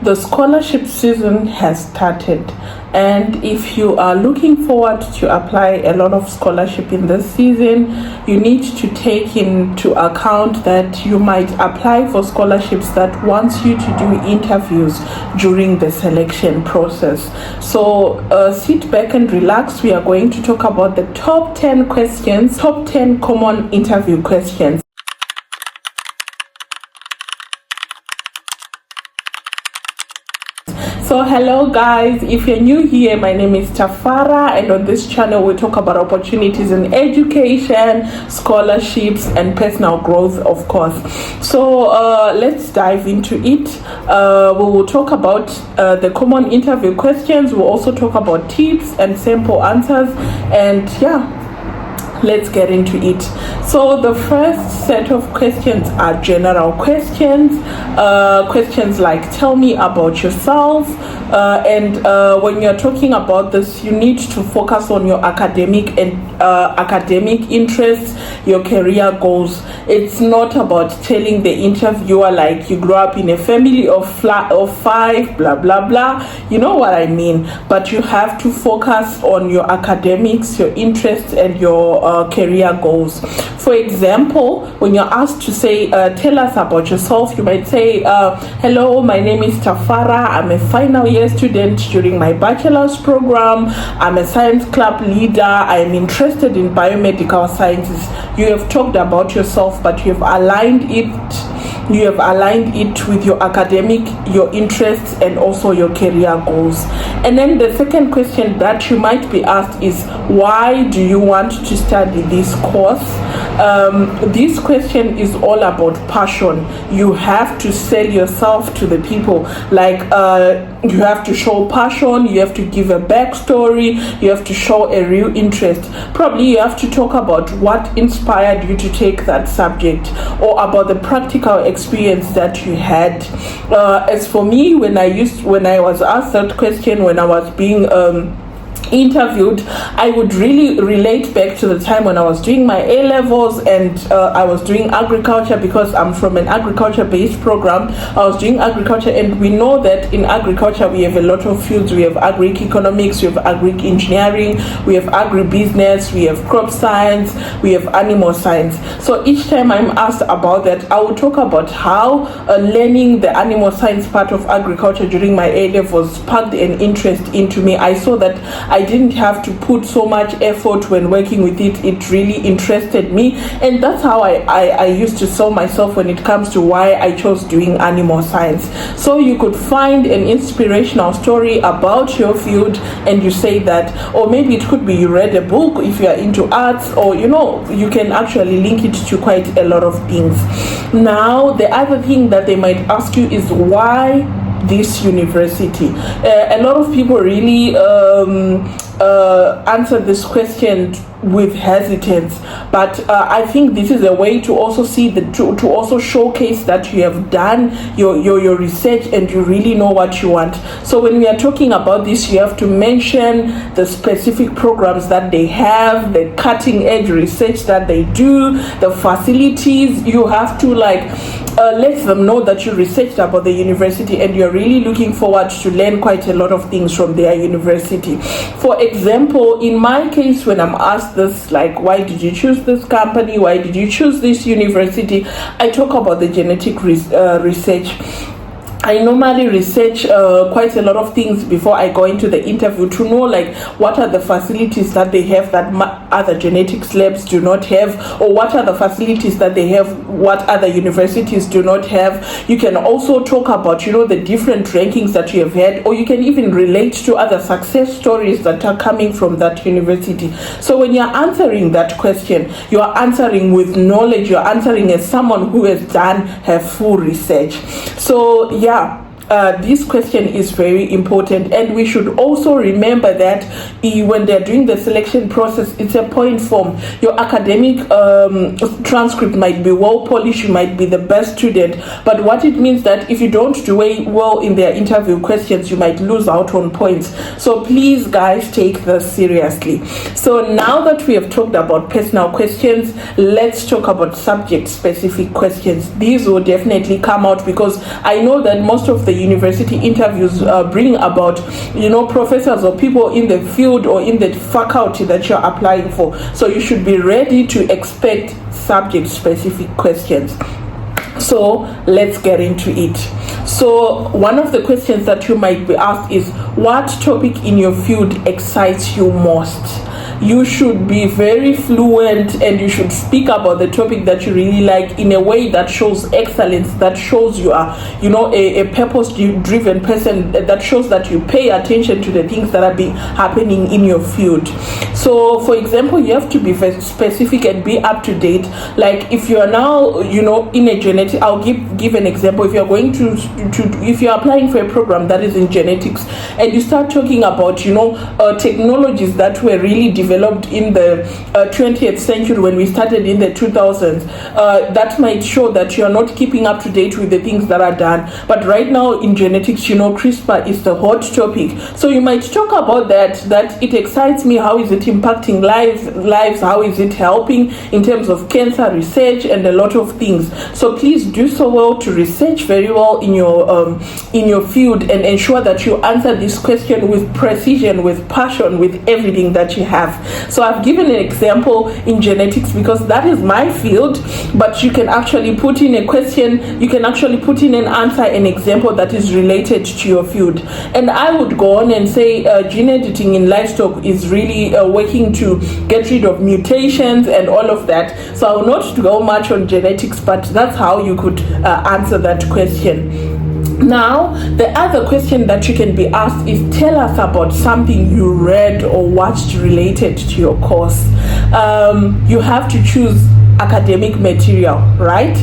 The scholarship season has started, and if you are looking forward to apply a lot of scholarship in this season, you need to take into account that you might apply for scholarships that wants you to do interviews during the selection process. So sit back and relax. We are going to talk about the top 10 questions, top 10 common interview questions. So hello guys, if you're new here, my name is Tafara, and on this channel we talk about opportunities in education, scholarships, and personal growth, of course. So let's dive into it. We will talk about the common interview questions. We'll also talk about tips and sample answers, and let's get into it. So the first set of questions are general questions, questions like tell me about yourself, and when you're talking about this, you need to focus on your academic and academic interests, your career goals. It's not about telling the interviewer like you grew up in a family of five, blah blah blah, you know what I mean. But you have to focus on your academics, your interests, and your career goals. For example, when you're asked to say tell us about yourself, you might say hello, my name is Tafara, I'm a final year student during my bachelor's program, I'm a science club leader, I'm interested in biomedical sciences. You have talked about yourself, but you have aligned it with your academic, your interests, and also your career goals. And then the second question that you might be asked is, why do you want to study this course? This question is all about passion. You have to sell yourself to the people, like you have to show passion, you have to give a backstory, you have to show a real interest. Probably you have to talk about what inspired you to take that subject, or about the practical experience that you had. As for me, when I was asked that question when I was being interviewed, I would really relate back to the time when I was doing my A-levels, and I was doing agriculture because I'm from an agriculture-based program. I was doing agriculture, and we know that in agriculture we have a lot of fields. We have agri-economics, we have agri-engineering, we have agribusiness, we have crop science, we have animal science. So each time I'm asked about that, I will talk about how learning the animal science part of agriculture during my A-levels sparked an interest into me. I saw that I didn't have to put so much effort when working with it. It really interested me, and that's how I used to sell myself when it comes to why I chose doing animal science. So you could find an inspirational story about your field and you say that, or maybe it could be you read a book if you are into arts, or you can actually link it to quite a lot of things. Now the other thing that they might ask you is, why this university? A lot of people really answer this question with hesitance, but I think this is a way to also see to also showcase that you have done your research and you really know what you want. So when we are talking about this, you have to mention the specific programs that they have, the cutting edge research that they do, the facilities. You have to let them know that you researched about the university and you're really looking forward to learn quite a lot of things from their university. For example, in my case, when I'm asked this, like, why did you choose this company, why did you choose this university, I talk about the genetic research. I normally research quite a lot of things before I go into the interview to know what are the facilities that they have that other genetics labs do not have, or what are the facilities that they have what other universities do not have. You can also talk about the different rankings that you have had, or you can even relate to other success stories that are coming from that university. So when you're answering that question, you are answering with knowledge, you're answering as someone who has done her full research. So this question is very important, and we should also remember that when they're doing the selection process, it's a point form. Your academic transcript might be well polished, you might be the best student, but what it means that if you don't do well in their interview questions, you might lose out on points. So please guys, take this seriously. So now that we have talked about personal questions, let's talk about subject specific questions. These will definitely come out because I know that most of the university interviews bring about, professors or people in the field or in the faculty that you're applying for. So you should be ready to expect subject-specific questions. So let's get into it. So one of the questions that you might be asked is, what topic in your field excites you most? You should be very fluent, and you should speak about the topic that you really like in a way that shows excellence, that shows you are, a purpose-driven person, that shows that you pay attention to the things that are happening in your field. So, for example, you have to be very specific and be up to date. Like if you are now, in a genetic, I'll give an example. If you're going if you're applying for a program that is in genetics, and you start talking about, technologies that were really developed in the 20th century when we started in the 2000s, that might show that you are not keeping up to date with the things that are done. But right now in genetics, CRISPR is the hot topic. So you might talk about that it excites me. How is it impacting lives? How is it helping in terms of cancer research and a lot of things? So please do so well to research very well in your field, and ensure that you answer this question with precision, with passion, with everything that you have. So I've given an example in genetics because that is my field, but you can actually put in a question, you can actually put in an answer, an example that is related to your field. And I would go on and say gene editing in livestock is really working to get rid of mutations and all of that. So I will not go much on genetics, but that's how you could answer that question. Now, the other question that you can be asked is, tell us about something you read or watched related to your course. You have to choose academic material, right?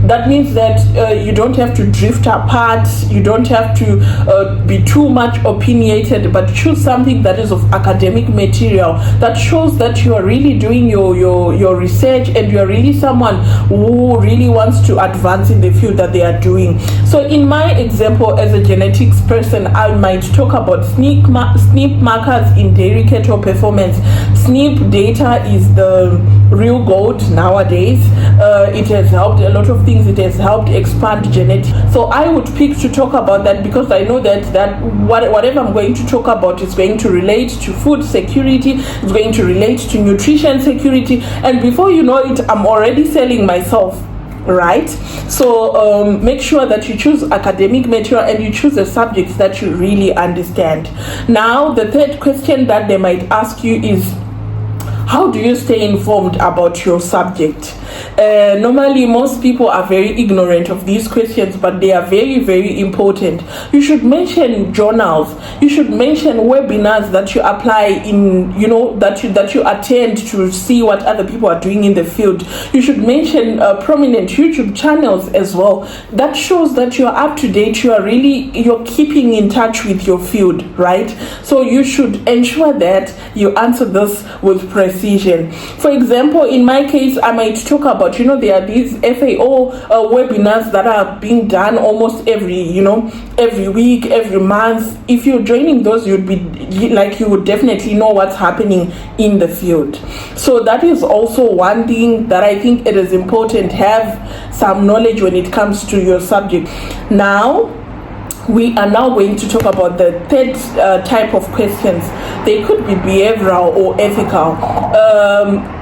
That means that you don't have to drift apart, you don't have to be too much opinionated, but choose something that is of academic material that shows that you are really doing your research, and you are really someone who really wants to advance in the field that they are doing. So in my example, as a genetics person, I might talk about SNP markers in dairy cattle performance. SNP data is the real gold nowadays. It has helped a lot of things. It has helped expand genetics. So I would pick to talk about that because I know that whatever I'm going to talk about is going to relate to food security, it's going to relate to nutrition security, and before you know it, I'm already selling myself. Right? So make sure that you choose academic material and you choose the subjects that you really understand. Now, the third question that they might ask you is, how do you stay informed about your subject? Normally, most people are very ignorant of these questions, but they are very, very important. You should mention journals. You should mention webinars that you apply in, that you attend to see what other people are doing in the field. You should mention prominent YouTube channels as well. That shows that you are up to date. You're keeping in touch with your field, right? So you should ensure that you answer this with precision. For example, in my case, I might talk about, there are these FAO webinars that are being done almost every week, every month. If you're joining those, you would definitely know what's happening in the field. So that is also one thing that I think it is important, have some knowledge when it comes to your subject. Now, we are now going to talk about the third type of questions. They could be behavioral or ethical.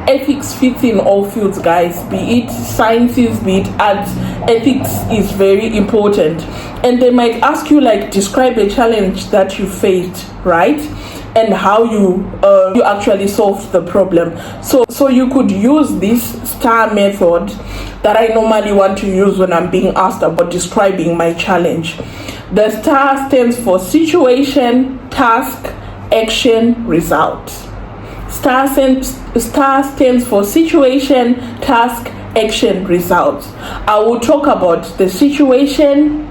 Ethics fits in all fields, guys, be it sciences, be it arts. Ethics is very important. And they might ask you, describe a challenge that you faced, right? And how you actually solved the problem. So you could use this STAR method that I normally want to use when I'm being asked about describing my challenge. The STAR stands for situation, task, action, result. STAR stands for situation, task, action, result. I will talk about the situation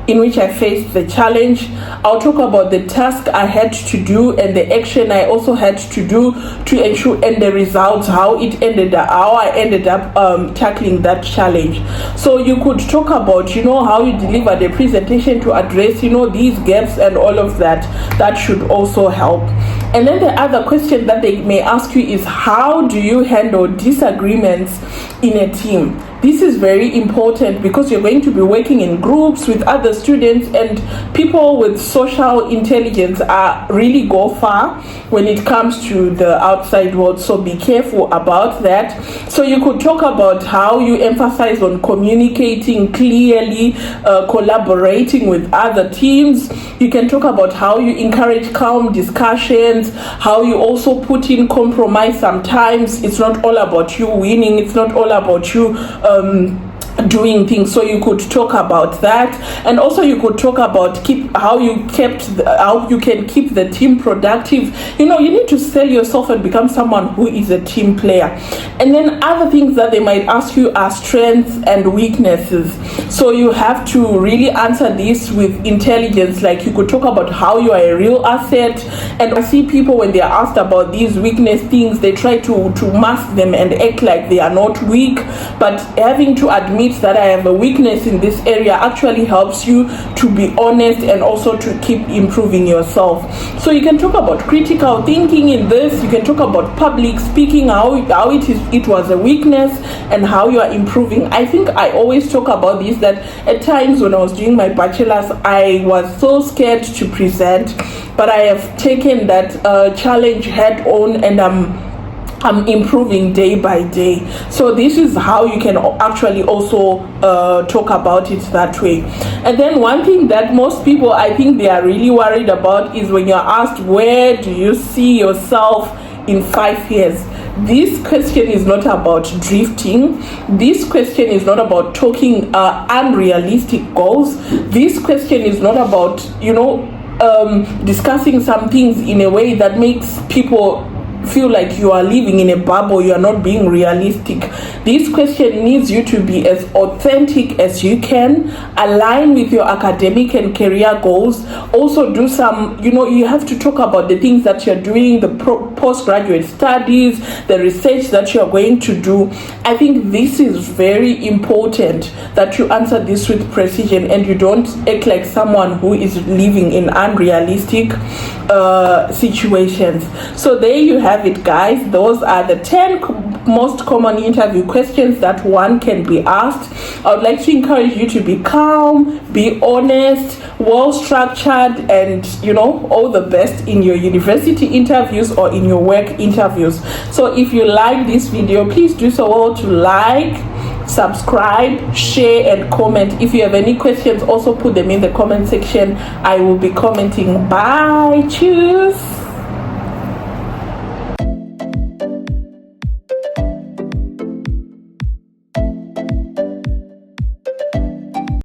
in which I faced the challenge. I'll talk about the task I had to do and the action I also had to do to ensure, and the results, how I ended up tackling that challenge. So you could talk about, how you delivered a presentation to address, these gaps and all of that. That should also help. And then the other question that they may ask you is, how do you handle disagreements in a team? this is very important because you're going to be working in groups with other students, and people with social intelligence are really go far when it comes to the outside world. So be careful about that. So you could talk about how you emphasize on communicating clearly, collaborating with other teams. You can talk about how you encourage calm discussions, how you also put in compromise. Sometimes it's not all about you winning, it's not all about you doing things. So you could talk about that, and also you could talk about how you can keep the team productive. You need to sell yourself and become someone who is a team player. And then other things that they might ask you are strengths and weaknesses. So you have to really answer this with intelligence. Like, you could talk about how you are a real asset. And I see people, when they are asked about these weakness things, they try to mask them and act like they are not weak. But having to admit that I have a weakness in this area actually helps you to be honest and also to keep improving yourself. So you can talk about critical thinking in this. You can talk about public speaking, how it was a weakness and how you are improving. I think I always talk about this, that at times when I was doing my bachelor's, I was so scared to present, but I have taken that challenge head on, and I'm improving day by day. So this is how you can actually also talk about it that way. And then one thing that most people, I think they are really worried about, is when you're asked, where do you see yourself in 5 years? This question is not about drifting. This question is not about talking unrealistic goals. This question is not about discussing some things in a way that makes people feel like you are living in a bubble, you are not being realistic. This question needs you to be as authentic as you can, align with your academic and career goals. Also do some, you have to talk about the things that you're doing, the postgraduate studies, the research that you're going to do. I think this is very important, that you answer this with precision and you don't act like someone who is living in unrealistic situations. So there you have it, guys. Those are the 10 most common interview questions that one can be asked. I would like to encourage you to be calm, be honest, well structured, and all the best in your university interviews or in your work interviews. So if you like this video, please do so well to like, subscribe, share, and comment. If you have any questions, also put them in the comment section. I will be commenting. Bye. Cheers.